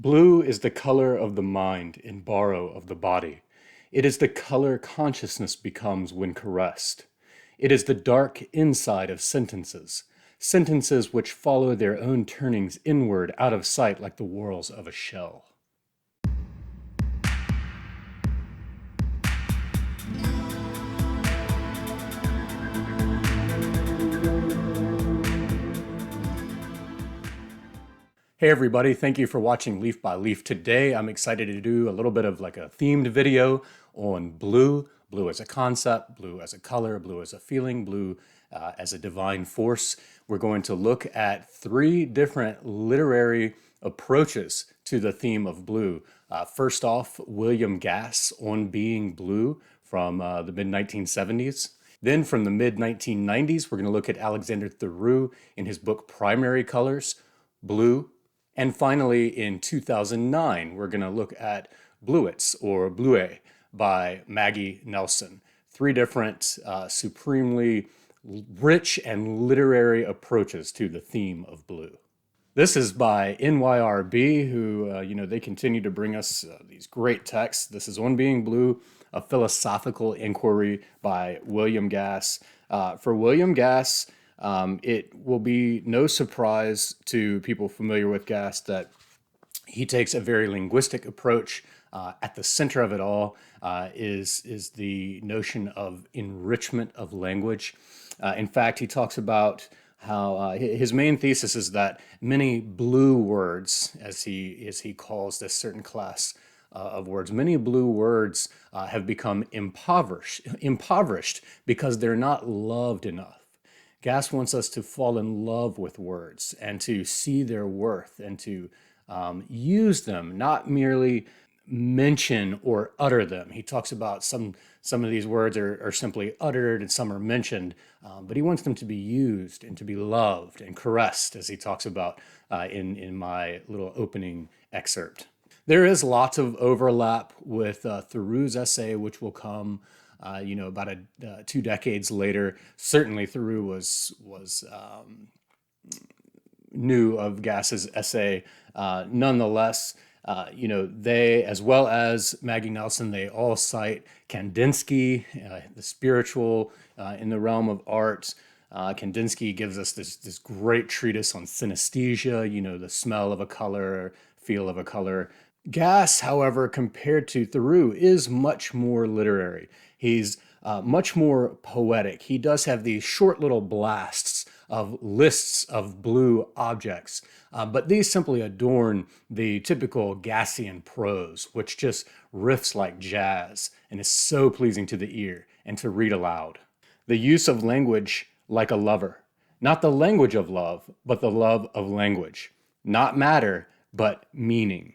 Blue is the color of the mind in borrow of the body. It is the color consciousness becomes when caressed. It is the dark inside of sentences, sentences which follow their own turnings inward out of sight like the whorls of a shell. Hey everybody, thank you for watching Leaf by Leaf. Today I'm excited to do a little bit of like a themed video on blue. Blue as a concept, blue as a color, blue as a feeling, blue as a divine force. We're going to look at three different literary approaches to the theme of blue. First off, William Gass on Being Blue from the mid-1970s. Then from the mid-1990s, we're going to look at Alexander Theroux in his book Primary Colors, Blue. And finally, in 2009, we're going to look at Bluets or Bluet by Maggie Nelson. Three different supremely rich and literary approaches to the theme of blue. This is by NYRB, who, they continue to bring us these great texts. This is On Being Blue, a philosophical inquiry by William Gass. For William Gass, it will be no surprise to people familiar with Gass that he takes a very linguistic approach. At the center of it all is the notion of enrichment of language. In fact, he talks about how his main thesis is that many blue words, as he calls this certain class of words, many blue words have become impoverished because they're not loved enough. Gass wants us to fall in love with words and to see their worth and to use them, not merely mention or utter them. He talks about some of these words are simply uttered and some are mentioned, but he wants them to be used and to be loved and caressed, as he talks about in my little opening excerpt. There is lots of overlap with Theroux's essay, which will come about 2 decades later. Certainly Theroux was knew of Gass's essay. Nonetheless, they, as well as Maggie Nelson, they all cite Kandinsky, the spiritual in the realm of art. Kandinsky gives us this great treatise on synesthesia, the smell of a color, feel of a color. Gass, however, compared to Theroux, is much more literary. He's much more poetic. He does have these short little blasts of lists of blue objects, but these simply adorn the typical Gassian prose, which just riffs like jazz and is so pleasing to the ear and to read aloud. The use of language like a lover, not the language of love, but the love of language, not matter, but meaning.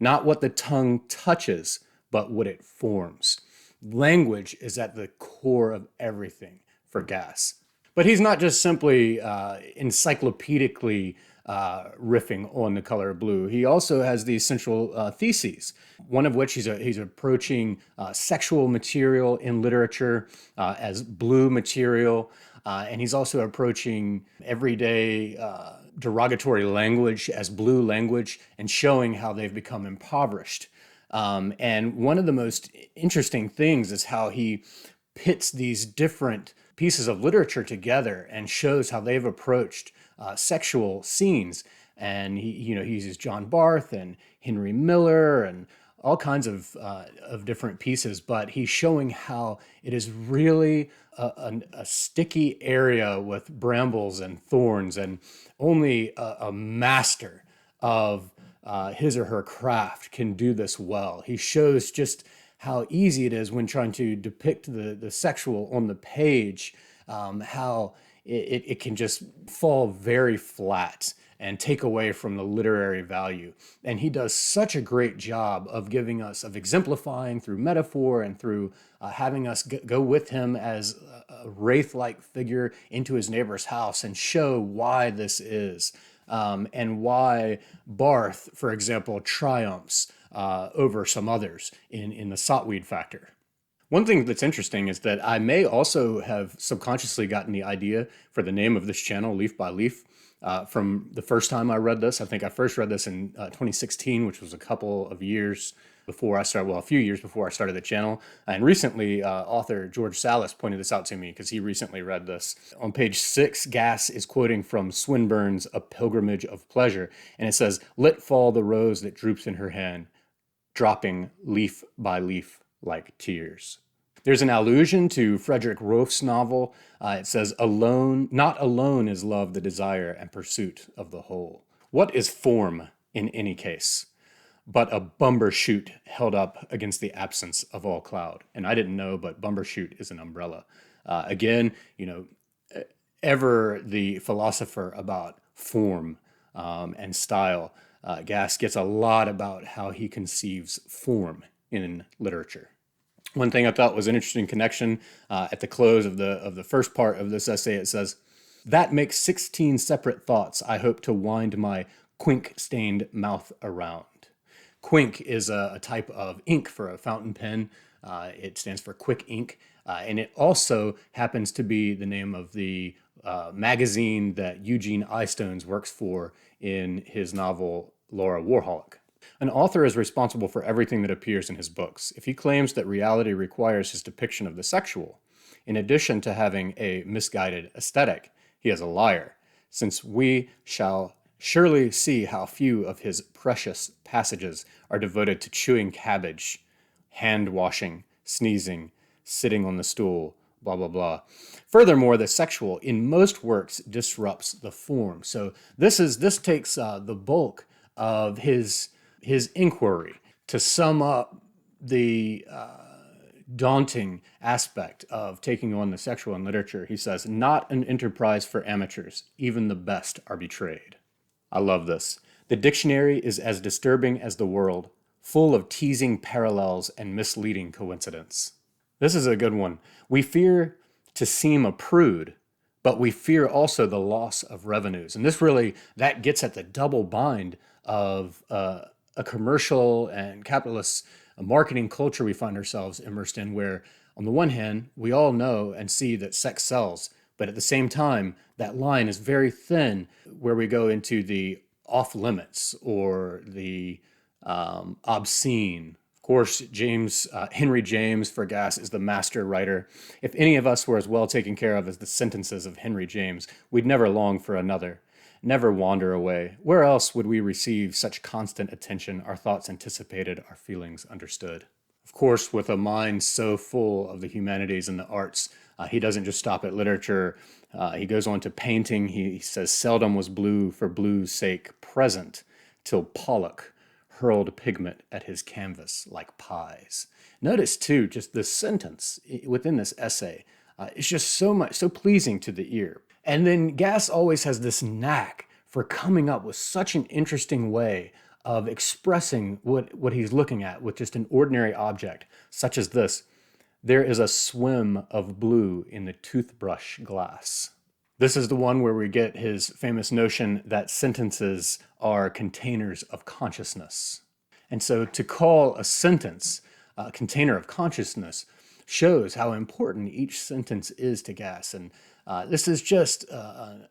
Not what the tongue touches, but what it forms. Language is at the core of everything for Gass. But he's not just simply encyclopedically riffing on the color blue. He also has these central theses, one of which he's approaching sexual material in literature as blue material, and he's also approaching everyday derogatory language as blue language and showing how they've become impoverished. And one of the most interesting things is how he pits these different pieces of literature together and shows how they've approached sexual scenes. And he uses John Barth and Henry Miller and all kinds of different pieces, but he's showing how it is really a sticky area with brambles and thorns, and only a master of his or her craft can do this well. He shows just how easy it is when trying to depict the sexual on the page, how it can just fall very flat and take away from the literary value. And he does such a great job of giving us, of exemplifying through metaphor and through having us go with him as a wraith-like figure into his neighbor's house and show why this is, and why Barth, for example, triumphs over some others in the sotweed factor. One thing that's interesting is that I may also have subconsciously gotten the idea for the name of this channel, Leaf by Leaf, from the first time I read this. I think I first read this in 2016, which was a couple of years before I started, well, a few years before I started the channel. And recently, author George Salas pointed this out to me because he recently read this. On page 6, Gass is quoting from Swinburne's A Pilgrimage of Pleasure, and it says, "Let fall the rose that droops in her hand, dropping leaf by leaf like tears." There's an allusion to Frederick Rolfe's novel. It says, "Alone, not alone is love the desire and pursuit of the whole." What is form in any case but a bumbershoot held up against the absence of all cloud? And I didn't know, but bumbershoot is an umbrella. Again, ever the philosopher about form and style. Gass gets a lot about how he conceives form in literature. One thing I thought was an interesting connection at the close of the first part of this essay, it says, "That makes 16 separate thoughts I hope to wind my quink-stained mouth around." Quink is a type of ink for a fountain pen. It stands for quick ink, and it also happens to be the name of the magazine that Eugene Eyestones works for in his novel Laura Warholic. An author is responsible for everything that appears in his books. If he claims that reality requires his depiction of the sexual, in addition to having a misguided aesthetic, he is a liar, since we shall surely see how few of his precious passages are devoted to chewing cabbage, hand-washing, sneezing, sitting on the stool, blah, blah, blah. Furthermore, the sexual in most works disrupts the form. So this takes the bulk of his inquiry to sum up the daunting aspect of taking on the sexual in literature. He says, "Not an enterprise for amateurs. Even the best are betrayed." I love this. "The dictionary is as disturbing as the world, full of teasing parallels and misleading coincidence." This is a good one. "We fear to seem a prude, but we fear also the loss of revenues." And that gets at the double bind of a commercial and capitalist marketing culture we find ourselves immersed in, where on the one hand, we all know and see that sex sells, but at the same time, that line is very thin where we go into the off limits or the obscene. Of course, Henry James for Gass is the master writer. If any of us were as well taken care of as the sentences of Henry James, we'd never long for another, never wander away. Where else would we receive such constant attention, our thoughts anticipated, our feelings understood? Of course, with a mind so full of the humanities and the arts, he doesn't just stop at literature. He goes on to painting. He says, "Seldom was blue for blue's sake present, till Pollock hurled pigment at his canvas like pies." Notice too, just the sentence within this essay is just so pleasing to the ear. And then Gass always has this knack for coming up with such an interesting way of expressing what he's looking at with just an ordinary object, such as this. "There is a swim of blue in the toothbrush glass." This is the one where we get his famous notion that sentences are containers of consciousness. And so to call a sentence a container of consciousness shows how important each sentence is to Gass. And this is just a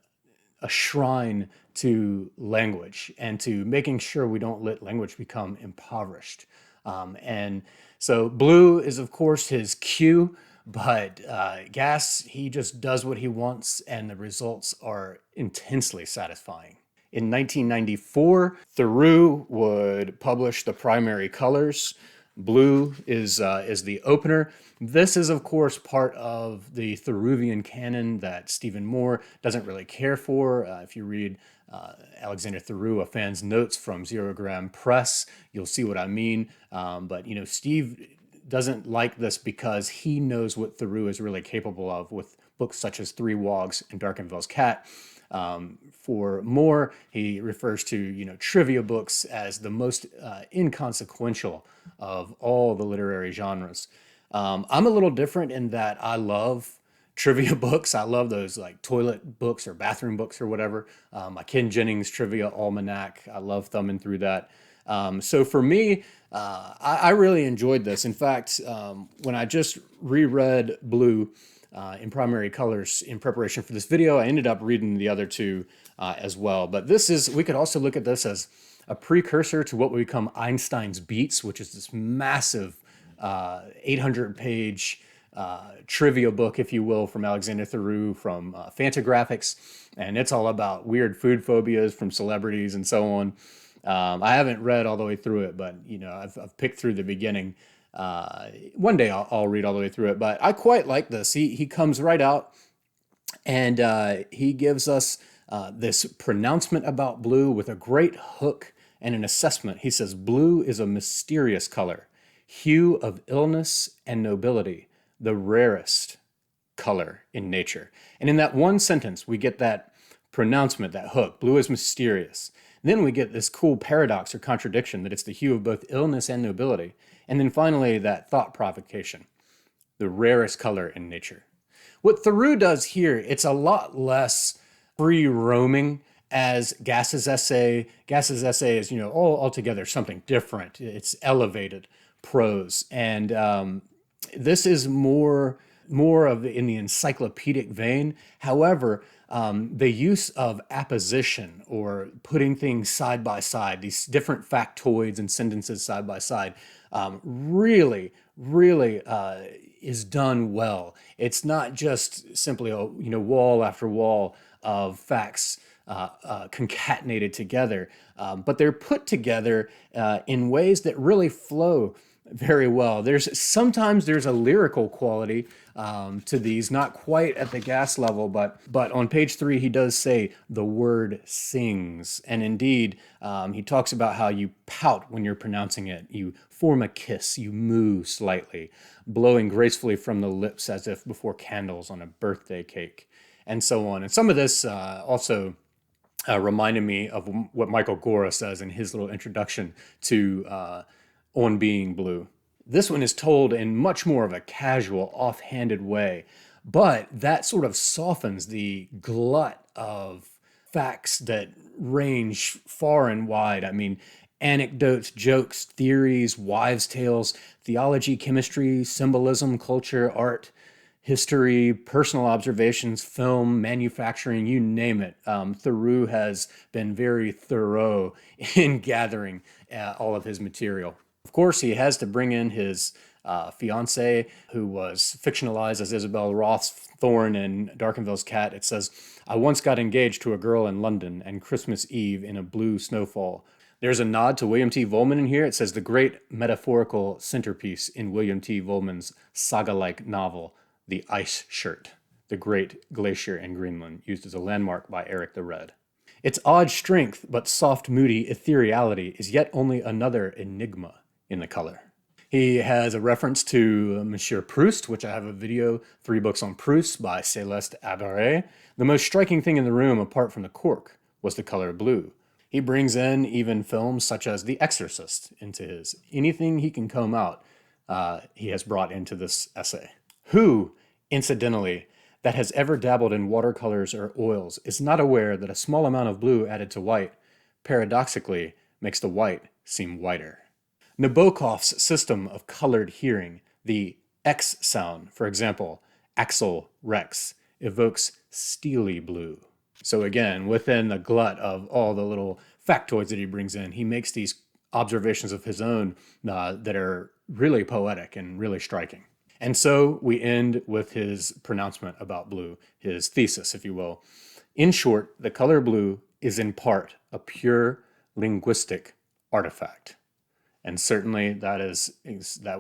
shrine to language and to making sure we don't let language become impoverished. And so blue is, of course, his cue, but Gass, he just does what he wants, and the results are intensely satisfying. In 1994, Theroux would publish The Primary Colors. Blue is the opener. This is, of course, part of the Therouvian canon that Stephen Moore doesn't really care for. If you read Alexander Theroux, a fan's notes from Zero Gram Press, you'll see what I mean. But Steve doesn't like this because he knows what Theroux is really capable of with books such as Three Wogs and Darkenville's Cat. For Moore, he refers to trivia books as the most inconsequential of all the literary genres. I'm a little different in that I love trivia books. I love those like toilet books or bathroom books or whatever. My Ken Jennings Trivia Almanac, I love thumbing through that. So for me, I really enjoyed this. In fact, when I just reread Blue in Primary Colors in preparation for this video, I ended up reading the other two as well. But we could also look at this as a precursor to what would become Einstein's Beats, which is this massive 800-page trivia book, if you will, from Alexander Theroux from Fantagraphics. And it's all about weird food phobias from celebrities and so on. I haven't read all the way through it, but I've picked through the beginning. One day I'll read all the way through it, but I quite like this. He comes right out and he gives us this pronouncement about blue with a great hook and an assessment. He says, blue is a mysterious color, hue of illness and nobility, the rarest color in nature. And in that one sentence, we get that pronouncement, that hook, blue is mysterious. Then we get this cool paradox or contradiction that it's the hue of both illness and nobility. And then finally, that thought provocation, the rarest color in nature. What Theroux does here, it's a lot less free roaming as Gass's essay. Gass's essay is, altogether something different. It's elevated prose. And this is more of in the encyclopedic vein. However, the use of apposition or putting things side by side, these different factoids and sentences side by side, really is done well. It's not just simply wall after wall of facts concatenated together, but they're put together in ways that really flow very well. Sometimes there's a lyrical quality to these, not quite at the Gass level, but on page 3 he does say the word sings, and indeed he talks about how you pout when you're pronouncing it, you form a kiss, you moo slightly, blowing gracefully from the lips as if before candles on a birthday cake, and so on. And some of this also reminded me of what Michael Gora says in his little introduction to On Being Blue. This one is told in much more of a casual, offhanded way, but that sort of softens the glut of facts that range far and wide. I mean, anecdotes, jokes, theories, wives' tales, theology, chemistry, symbolism, culture, art, history, personal observations, film, manufacturing, you name it. Theroux has been very thorough in gathering all of his material. Of course, he has to bring in his fiancée, who was fictionalized as Isabel Roth's Thorn in Darkenville's Cat. It says, I once got engaged to a girl in London and Christmas Eve in a blue snowfall. There's a nod to William T. Vollmann in here. It says the great metaphorical centerpiece in William T. Vollmann's saga-like novel, The Ice Shirt, the Great Glacier in Greenland, used as a landmark by Eric the Red. Its odd strength but soft, moody ethereality is yet only another enigma in the color. He has a reference to Monsieur Proust, which I have a video, 3 books on Proust by Céleste Abaret. The most striking thing in the room, apart from the cork, was the color blue. He brings in even films such as The Exorcist into his. Anything he can comb out, he has brought into this essay. Who, incidentally, that has ever dabbled in watercolors or oils is not aware that a small amount of blue added to white, paradoxically, makes the white seem whiter. Nabokov's system of colored hearing, the X sound, for example, Axel Rex, evokes steely blue. So again, within the glut of all the little factoids that he brings in, he makes these observations of his own that are really poetic and really striking. And so we end with his pronouncement about blue, his thesis, if you will. In short, the color blue is in part a pure linguistic artifact. And certainly that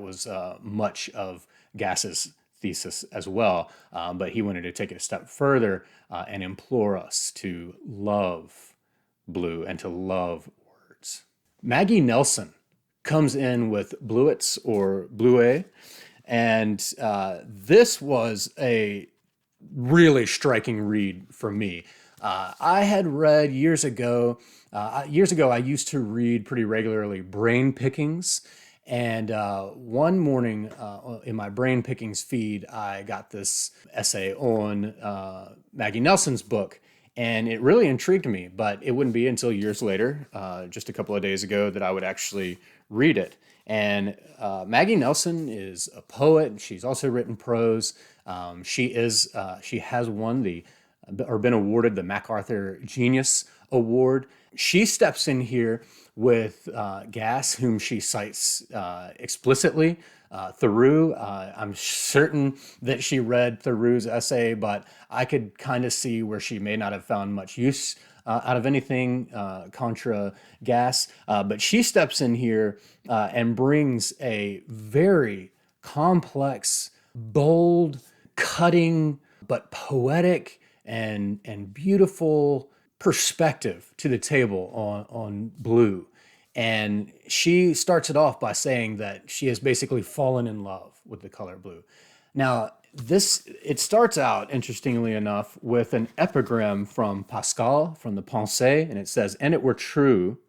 was much of Gass's thesis as well. But he wanted to take it a step further and implore us to love blue and to love words. Maggie Nelson comes in with Bluets or Bluet. And this was a really striking read for me. I had read years ago, I used to read pretty regularly Brain Pickings. And one morning in my Brain Pickings feed, I got this essay on Maggie Nelson's book. And it really intrigued me, but it wouldn't be until years later, just a couple of days ago, that I would actually read it. And Maggie Nelson is a poet. She's also written prose. She has won the or been awarded the MacArthur Genius Award. She steps in here with Gass, whom she cites explicitly. Theroux, I'm certain that she read Theroux's essay, but I could kind of see where she may not have found much use out of anything contra Gass. But she steps in here and brings a very complex, bold, cutting, but poetic and beautiful perspective to the table on blue. And she starts it off by saying that she has basically fallen in love with the color blue. Now, it starts out, interestingly enough, with an epigram from Pascal, from the Pensée, and it says, "And it were true,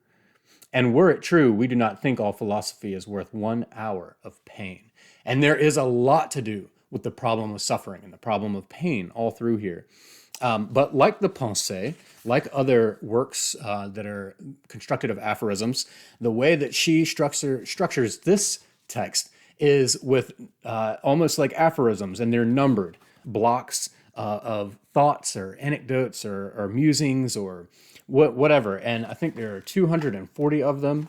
and were it true, we do not think all philosophy is worth 1 hour of pain." And there is a lot to do with the problem of suffering and the problem of pain all through here. But like the Pensée, like other works that are constructed of aphorisms, the way that she structures this text is with almost like aphorisms, and they're numbered blocks of thoughts or anecdotes or musings or whatever. And I think there are 240 of them.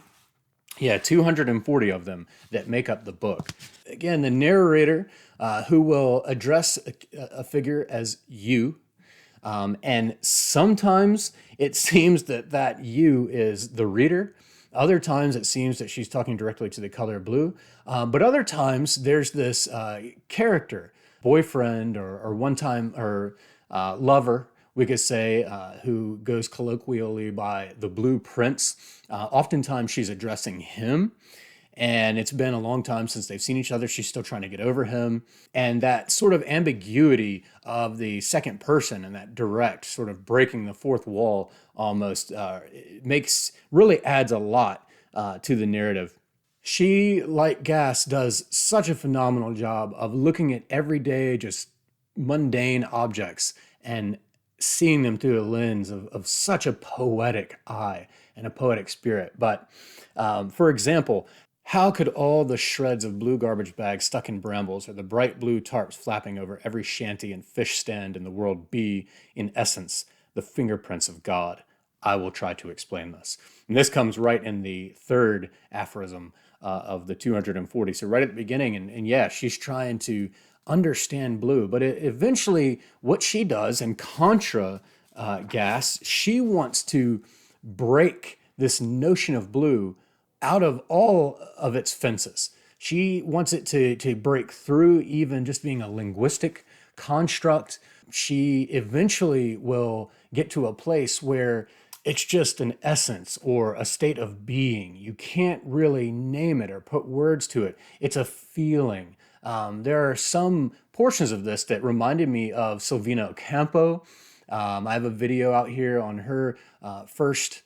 Yeah, 240 of them that make up the book. Again, the narrator who will address a figure as you. And sometimes it seems that you is the reader. Other times it seems that she's talking directly to the color blue. But other times there's this character, boyfriend or one time or lover, we could say, who goes colloquially by the Blue Prince. Oftentimes she's addressing him. And it's been a long time since they've seen each other. She's still trying to get over him. And that sort of ambiguity of the second person and that direct sort of breaking the fourth wall almost really adds a lot to the narrative. She, like Gass, does such a phenomenal job of looking at everyday, just mundane objects and seeing them through a lens of such a poetic eye and a poetic spirit. But for example, how could all the shreds of blue garbage bags stuck in brambles or the bright blue tarps flapping over every shanty and fish stand in the world be, in essence, the fingerprints of God? I will try to explain this. And this comes right in the third aphorism of the 240. So right at the beginning, and yeah, she's trying to understand blue, but eventually what she does, in contra Gass, she wants to break this notion of blue out of all of its fences. She wants it to break through even just being a linguistic construct. She eventually will get to a place where it's just an essence or a state of being. You can't really name it or put words to it. It's a feeling. There are some portions of this that reminded me of Silvina Ocampo. I have a video out here on her first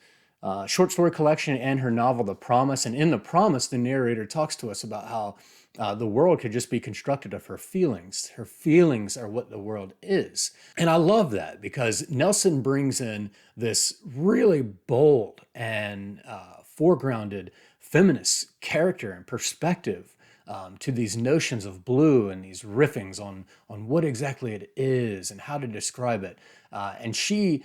short story collection and her novel, The Promise. And in The Promise, the narrator talks to us about how the world could just be constructed of her feelings. Her feelings are what the world is. And I love that because Nelson brings in this really bold and foregrounded feminist character and perspective to these notions of blue and these riffings on what exactly it is and how to describe it. And she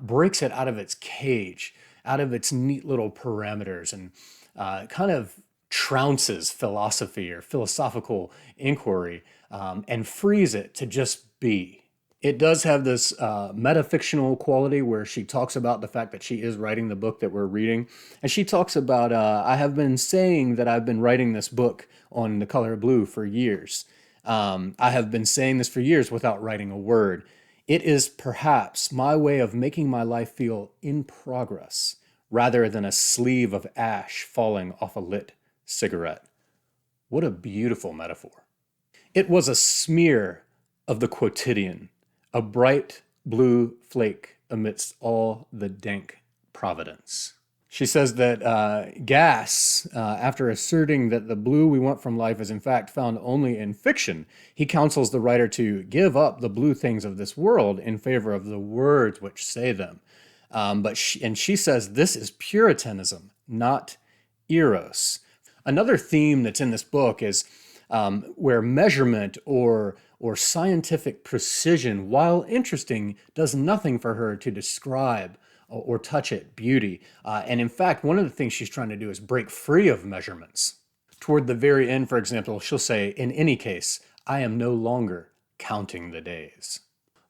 breaks it out of its cage, out of its neat little parameters, and kind of trounces philosophy or philosophical inquiry and frees it to just be. It does have this metafictional quality where she talks about the fact that she is writing the book that we're reading. And she talks about, I have been saying that I've been writing this book on the color blue for years. I have been saying this for years without writing a word. It is perhaps my way of making my life feel in progress rather than a sleeve of ash falling off a lit cigarette. What a beautiful metaphor. It was a smear of the quotidian, a bright blue flake amidst all the dank providence. She says that Gass, after asserting that the blue we want from life is in fact found only in fiction, he counsels the writer to give up the blue things of this world in favor of the words which say them. She says this is Puritanism, not Eros. Another theme that's in this book is where measurement or scientific precision, while interesting, does nothing for her to describe or touch at beauty. And in fact, one of the things she's trying to do is break free of measurements. Toward the very end, for example, she'll say, in any case, I am no longer counting the days.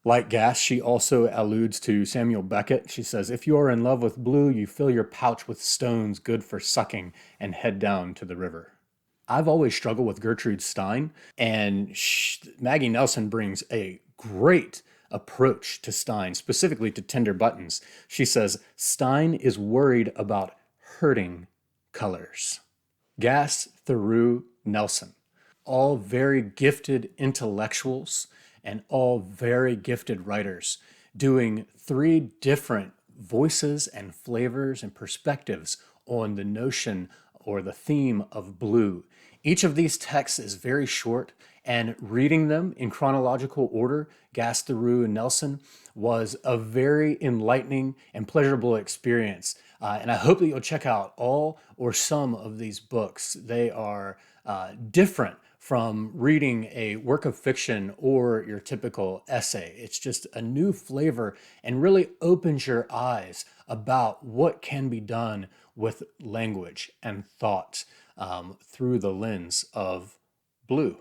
Like gas, she also alludes to Samuel Beckett. She says, if you are in love with blue, you fill your pouch with stones good for sucking and head down to the river. I've always struggled with Gertrude Stein, and Maggie Nelson brings a great approach to Stein, specifically to Tender Buttons. She says, Stein is worried about hurting colors. Gass, Theroux, Nelson, all very gifted intellectuals and all very gifted writers, doing three different voices and flavors and perspectives on the notion or the theme of blue. Each of these texts is very short, and reading them in chronological order, Gass, Theroux, and Nelson, was a very enlightening and pleasurable experience. And I hope that you'll check out all or some of these books. They are different from reading a work of fiction or your typical essay. It's just a new flavor and really opens your eyes about what can be done with language and thought through the lens of blue.